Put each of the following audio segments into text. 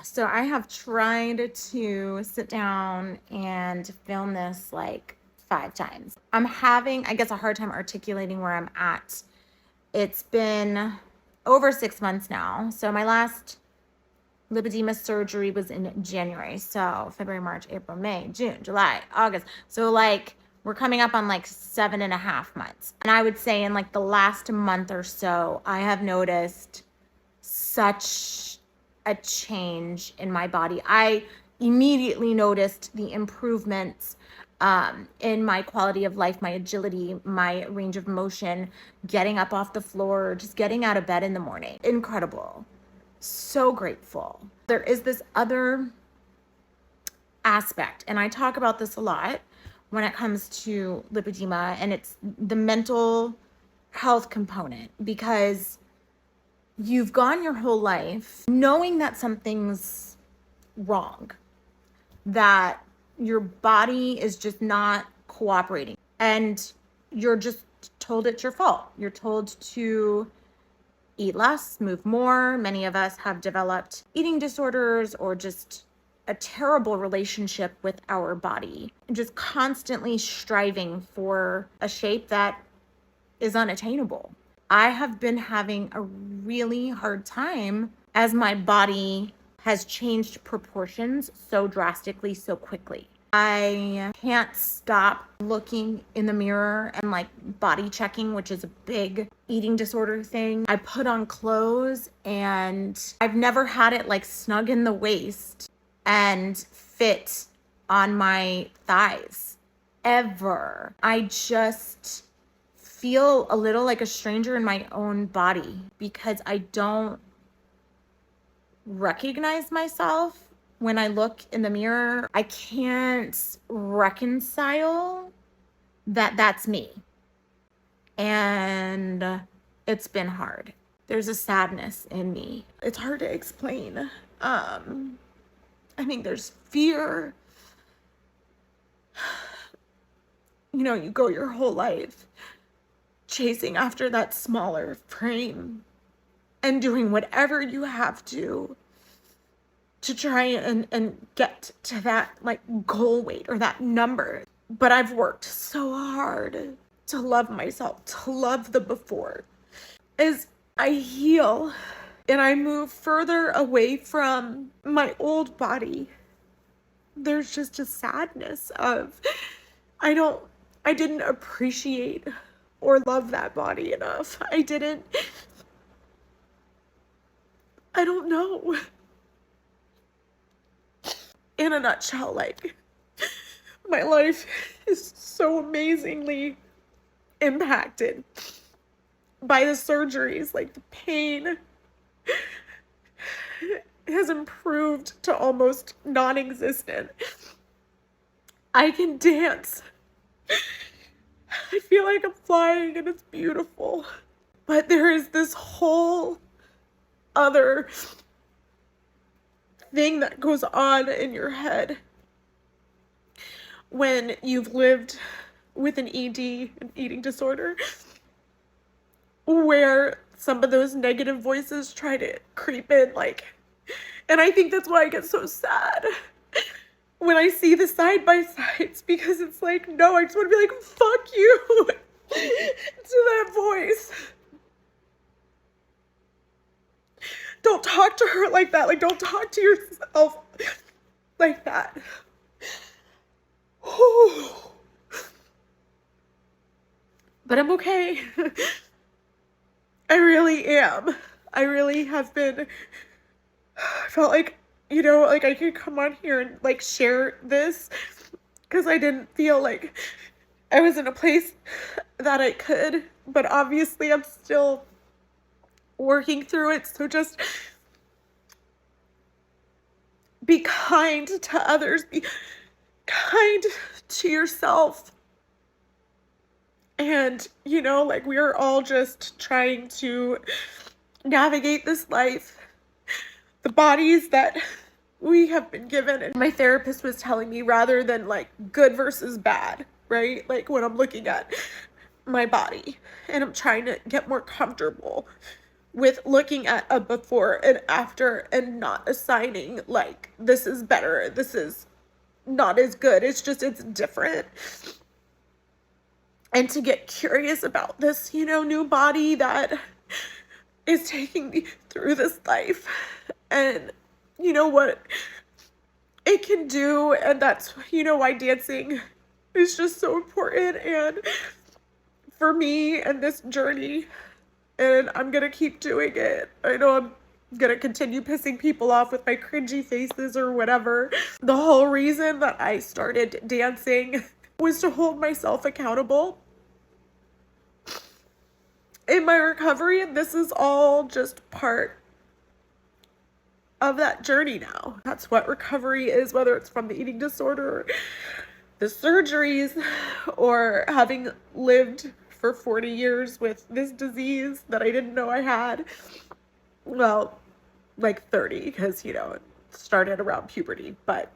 So I have tried to sit down and film this like 5 times. I'm having, I guess, a hard time articulating where I'm at. It's been over 6 months now. So my last lipedema surgery was in January. So February, March, April, May, June, July, August. So like we're coming up on like 7.5 months. And I would say in like the last month or so, I have noticed such a change in my body. I immediately noticed the improvements in my quality of life, my agility, my range of motion, getting up off the floor, just getting out of bed in the morning. Incredible. So grateful. There is this other aspect, and I talk about this a lot when it comes to lipedema, and it's the mental health component, because you've gone your whole life knowing that something's wrong, that your body is just not cooperating, and you're just told it's your fault. You're told to eat less, move more. Many of us have developed eating disorders or just a terrible relationship with our body, just constantly striving for a shape that is unattainable. I have been having a really hard time as my body has changed proportions so drastically, so quickly. I can't stop looking in the mirror and like body checking, which is a big eating disorder thing. I put on clothes and I've never had it like snug in the waist and fit on my thighs ever. I just feel a little like a stranger in my own body because I don't recognize myself when I look in the mirror. I can't reconcile that that's me. And it's been hard. There's a sadness in me. It's hard to explain. I think there's fear. You know, you go your whole life chasing after that smaller frame and doing whatever you have to try and get to that like goal weight or that number. But I've worked so hard to love myself, to love the before. As I heal and I move further away from my old body, there's just a sadness of I didn't appreciate or love that body enough. I don't know. In a nutshell, like, my life is so amazingly impacted by the surgeries. Like, the pain has improved to almost non-existent. I can dance. I feel like I'm flying and it's beautiful. But there is this whole other thing that goes on in your head when you've lived with an ED, an eating disorder, where some of those negative voices try to creep in, like, and I think that's why I get so sad when I see the side-by-sides, because it's like, no, I just want to be like, fuck you to that voice. Don't talk to her like that. Like, don't talk to yourself like that. But I'm okay. I really am. I really have been. I felt like, you know, like I could come on here and like share this because I didn't feel like I was in a place that I could. But obviously I'm still working through it. So just be kind to others. Be kind to yourself. And, you know, like, we are all just trying to navigate this life, the bodies that we have been given. And my therapist was telling me, rather than like good versus bad, right? Like, when I'm looking at my body and I'm trying to get more comfortable with looking at a before and after and not assigning like this is better, this is not as good. It's just, it's different. And to get curious about this, new body that is taking me through this life and what it can do. And that's, why dancing is just so important and for me and this journey. And I'm gonna keep doing it. I know I'm gonna continue pissing people off with my cringy faces or whatever. The whole reason that I started dancing was to hold myself accountable in my recovery, and this is all just part of that journey now. That's what recovery is, whether it's from the eating disorder, the surgeries, or having lived for 40 years with this disease that I didn't know I had. Well, like 30, because, it started around puberty, but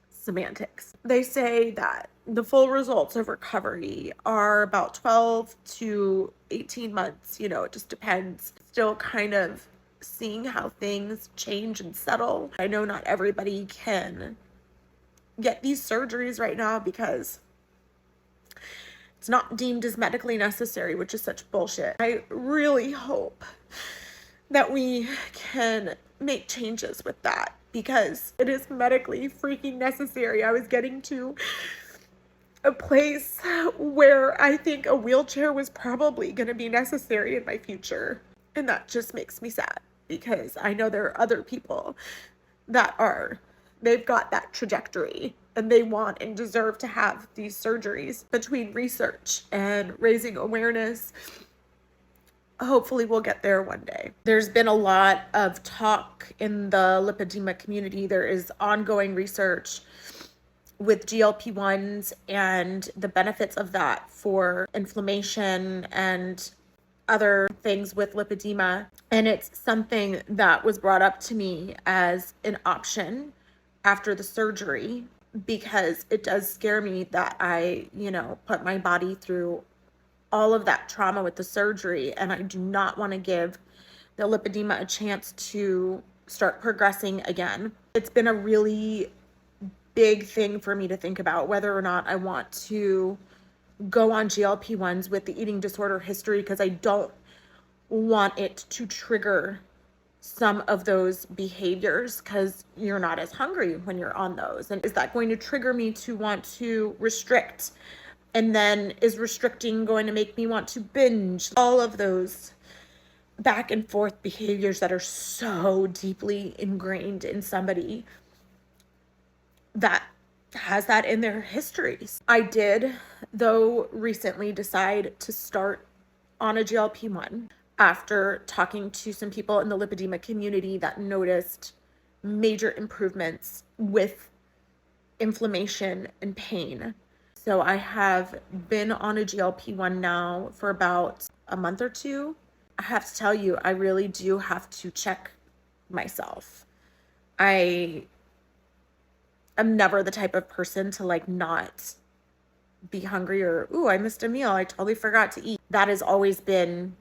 semantics. They say that the full results of recovery are about 12 to 18 months. It just depends. Still kind of seeing how things change and settle. I know not everybody can get these surgeries right now because it's not deemed as medically necessary, which is such bullshit. I really hope that we can make changes with that because it is medically freaking necessary. I was getting to a place where I think a wheelchair was probably going to be necessary in my future. And that just makes me sad because I know there are other people that they've got that trajectory and they want and deserve to have these surgeries. Between research and raising awareness, hopefully we'll get there one day. There's been a lot of talk in the lipedema community. There is ongoing research with GLP-1s and the benefits of that for inflammation and other things with lipedema. And it's something that was brought up to me as an option after the surgery because it does scare me that I, put my body through all of that trauma with the surgery, and I do not want to give the lipedema a chance to start progressing again. It's been a really big thing for me to think about whether or not I want to go on GLP-1s with the eating disorder history because I don't want it to trigger some of those behaviors because you're not as hungry when you're on those. And is that going to trigger me to want to restrict? And then is restricting going to make me want to binge? All of those back and forth behaviors that are so deeply ingrained in somebody that has that in their histories. I did, though, recently decide to start on a GLP-1 after talking to some people in the lipedema community that noticed major improvements with inflammation and pain. So I have been on a GLP-1 now for about a month or two. I have to tell you, I really do have to check myself. I am never the type of person to not be hungry or, ooh, I missed a meal, I totally forgot to eat. That has always been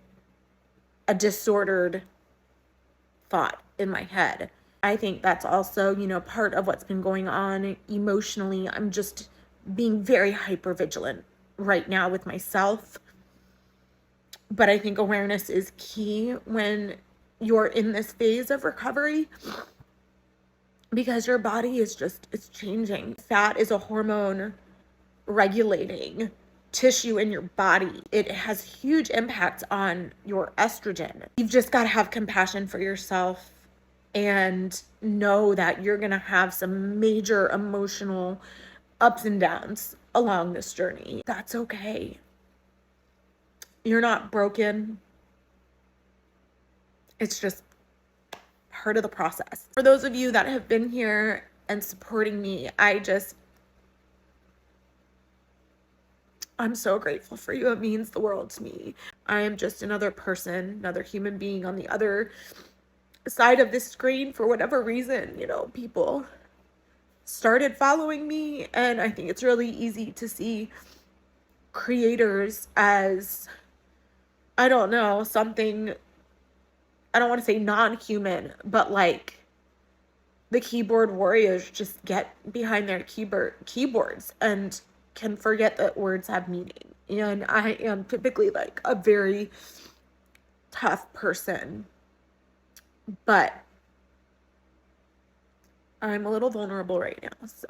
a disordered thought in my head. I think that's also, part of what's been going on emotionally. I'm just being very hyper vigilant right now with myself. But I think awareness is key when you're in this phase of recovery because your body is it's changing. Fat is a hormone regulating tissue in your body. It has huge impacts on your estrogen. You've just got to have compassion for yourself and know that you're going to have some major emotional ups and downs along this journey. That's okay. You're not broken. It's just part of the process. For those of you that have been here and supporting me, I'm so grateful for you. It means the world to me. I am just another person, another human being on the other side of this screen. For whatever reason, people started following me, and I think it's really easy to see creators as, I don't know, something I don't want to say non-human, but like the keyboard warriors just get behind their keyboards and can forget that words have meaning. And I am typically like a very tough person, but I'm a little vulnerable right now. So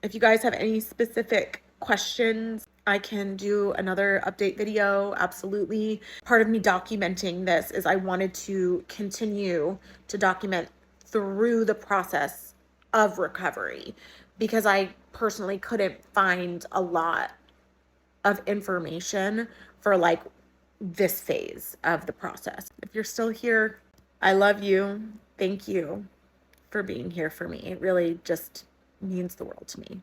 if you guys have any specific questions, I can do another update video. Absolutely. Part of me documenting this is I wanted to continue to document through the process of recovery, because I personally couldn't find a lot of information for like this phase of the process. If you're still here, I love you. Thank you for being here for me. It really just means the world to me.